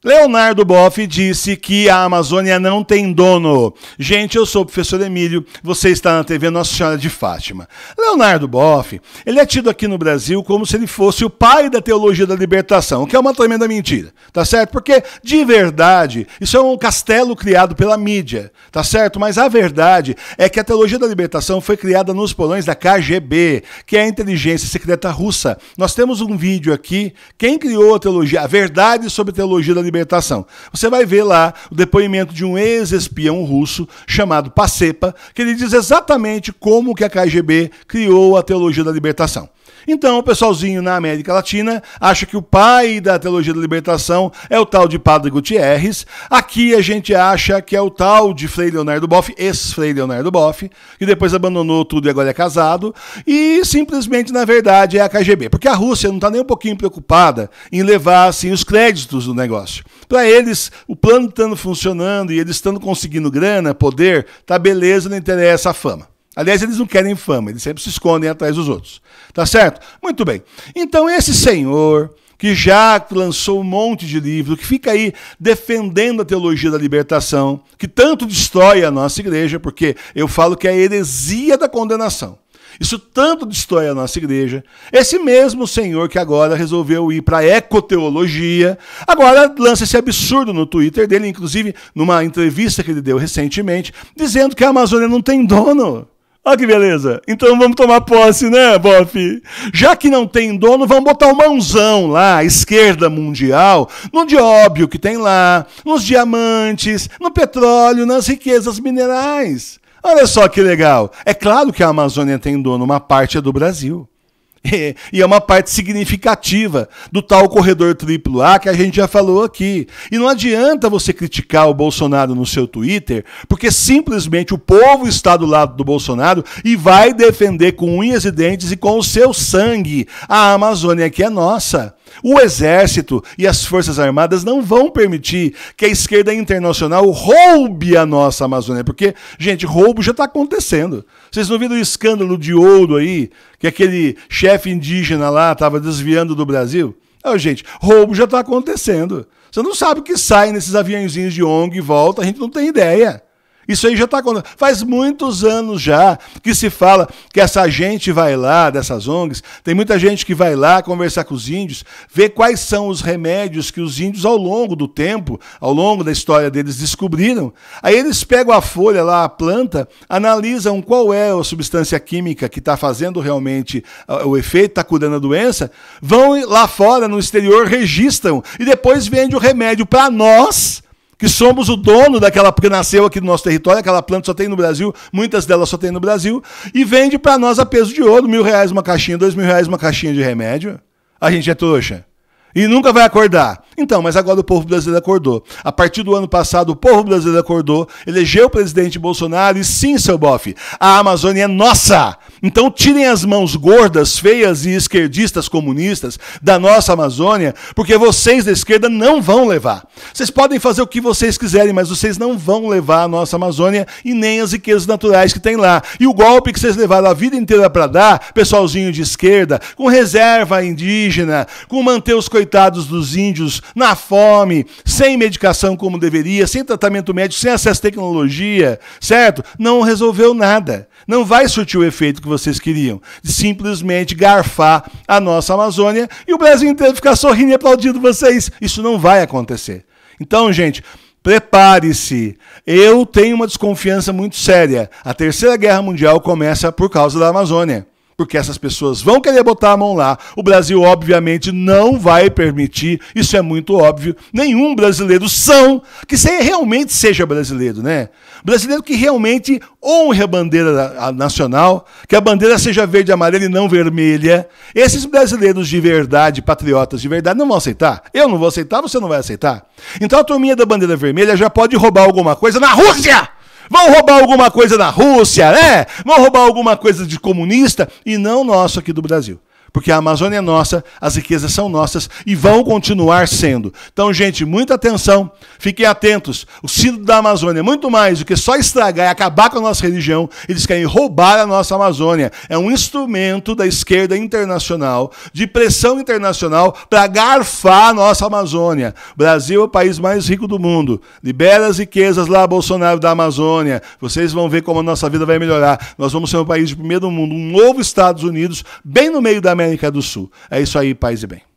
Leonardo Boff disse que a Amazônia não tem dono. Gente, eu sou o professor Emílio, você está na TV Nossa Senhora de Fátima. Leonardo Boff, ele é tido aqui no Brasil como se ele fosse o pai da teologia da libertação, o que é uma tremenda mentira, tá certo? Porque, de verdade, isso é um castelo criado pela mídia, tá certo? Mas a verdade é que a teologia da libertação foi criada nos porões da KGB, que é a inteligência secreta russa. Nós temos um vídeo aqui, quem criou a teologia, a verdade sobre a teologia da libertação. Você vai ver lá o depoimento de um ex-espião russo chamado Pacepa, que ele diz exatamente como que a KGB criou a teologia da libertação. Então, o pessoalzinho na América Latina acha que o pai da teologia da libertação é o tal de Padre Gutierrez. Aqui a gente acha que é o tal de Frei Leonardo Boff, ex-Frei Leonardo Boff, que depois abandonou tudo e agora é casado. E simplesmente, na verdade, é a KGB. Porque a Rússia não está nem um pouquinho preocupada em levar assim, os créditos do negócio. Para eles, o plano estando funcionando e eles estando conseguindo grana, poder, tá beleza, não interessa a fama. Aliás, eles não querem fama, eles sempre se escondem atrás dos outros. Tá certo? Muito bem. Então, esse senhor que já lançou um monte de livro, que fica aí defendendo a teologia da libertação, que tanto destrói a nossa igreja, porque eu falo que é a heresia da condenação. Isso tanto destrói a nossa igreja. Esse mesmo senhor que agora resolveu ir para a ecoteologia, agora lança esse absurdo no Twitter dele, inclusive numa entrevista que ele deu recentemente, dizendo que a Amazônia não tem dono. Olha que beleza. Então vamos tomar posse, né, Boff? Já que não tem dono, vamos botar um mãozão lá, à esquerda mundial, no dióbio que tem lá, nos diamantes, no petróleo, nas riquezas minerais. Olha só que legal. É claro que a Amazônia tem dono, uma parte é do Brasil. E é uma parte significativa do tal corredor AAA que a gente já falou aqui. E não adianta você criticar o Bolsonaro no seu Twitter, porque simplesmente o povo está do lado do Bolsonaro e vai defender com unhas e dentes e com o seu sangue a Amazônia que é nossa. O Exército e as Forças Armadas não vão permitir que a esquerda internacional roube a nossa Amazônia, porque, gente, roubo já está acontecendo. Vocês não viram o escândalo de ouro aí, que aquele chefe indígena lá estava desviando do Brasil? Gente, roubo já está acontecendo. Você não sabe o que sai nesses aviãozinhos de ONG e volta, a gente não tem ideia. Isso aí já está acontecendo. Faz muitos anos já que se fala que essa gente vai lá, dessas ONGs, tem muita gente que vai lá conversar com os índios, ver quais são os remédios que os índios ao longo do tempo, ao longo da história deles, descobriram. Aí eles pegam a folha lá, a planta, analisam qual é a substância química que está fazendo realmente o efeito, está curando a doença, vão lá fora, no exterior, registram e depois vendem o remédio para nós, que somos o dono daquela, porque nasceu aqui no nosso território, aquela planta só tem no Brasil, muitas delas só tem no Brasil, e vende para nós a peso de ouro, R$1.000 uma caixinha, R$2.000 uma caixinha de remédio. A gente é trouxa. E nunca vai acordar. Então, mas agora o povo brasileiro acordou. A partir do ano passado, o povo brasileiro acordou, elegeu o presidente Bolsonaro e sim, seu Boff, a Amazônia é nossa. Então tirem as mãos gordas, feias e esquerdistas comunistas da nossa Amazônia, porque vocês da esquerda não vão levar. Vocês podem fazer o que vocês quiserem, mas vocês não vão levar a nossa Amazônia e nem as riquezas naturais que tem lá. E o golpe que vocês levaram a vida inteira para dar, pessoalzinho de esquerda, com reserva indígena, com manter os coitados dos índios na fome, sem medicação como deveria, sem tratamento médico, sem acesso à tecnologia, certo? Não resolveu nada. Não vai surtir o efeito que vocês queriam, de simplesmente garfar a nossa Amazônia e o Brasil inteiro ficar sorrindo e aplaudindo vocês. Isso não vai acontecer. Então, gente, prepare-se. Eu tenho uma desconfiança muito séria. A Terceira Guerra Mundial começa por causa da Amazônia. Porque essas pessoas vão querer botar a mão lá. O Brasil, obviamente, não vai permitir, isso é muito óbvio, nenhum brasileiro são, que realmente seja brasileiro, né? Brasileiro que realmente honre a bandeira nacional, que a bandeira seja verde, amarela e não vermelha. Esses brasileiros de verdade, patriotas de verdade, não vão aceitar. Eu não vou aceitar, você não vai aceitar. Então a turminha da bandeira vermelha já pode roubar alguma coisa na Rússia! Vão roubar alguma coisa na Rússia, né? Vão roubar alguma coisa de comunista e não nosso aqui do Brasil. Porque a Amazônia é nossa, as riquezas são nossas e vão continuar sendo. Então, gente, muita atenção, fiquem atentos. O sínodo da Amazônia é muito mais do que só estragar e acabar com a nossa religião. Eles querem roubar a nossa Amazônia. É um instrumento da esquerda internacional, de pressão internacional, para garfar a nossa Amazônia. O Brasil é o país mais rico do mundo. Libera as riquezas lá, Bolsonaro, da Amazônia. Vocês vão ver como a nossa vida vai melhorar. Nós vamos ser um país de primeiro mundo, um novo Estados Unidos, bem no meio da América do Sul. É isso aí, paz e bem.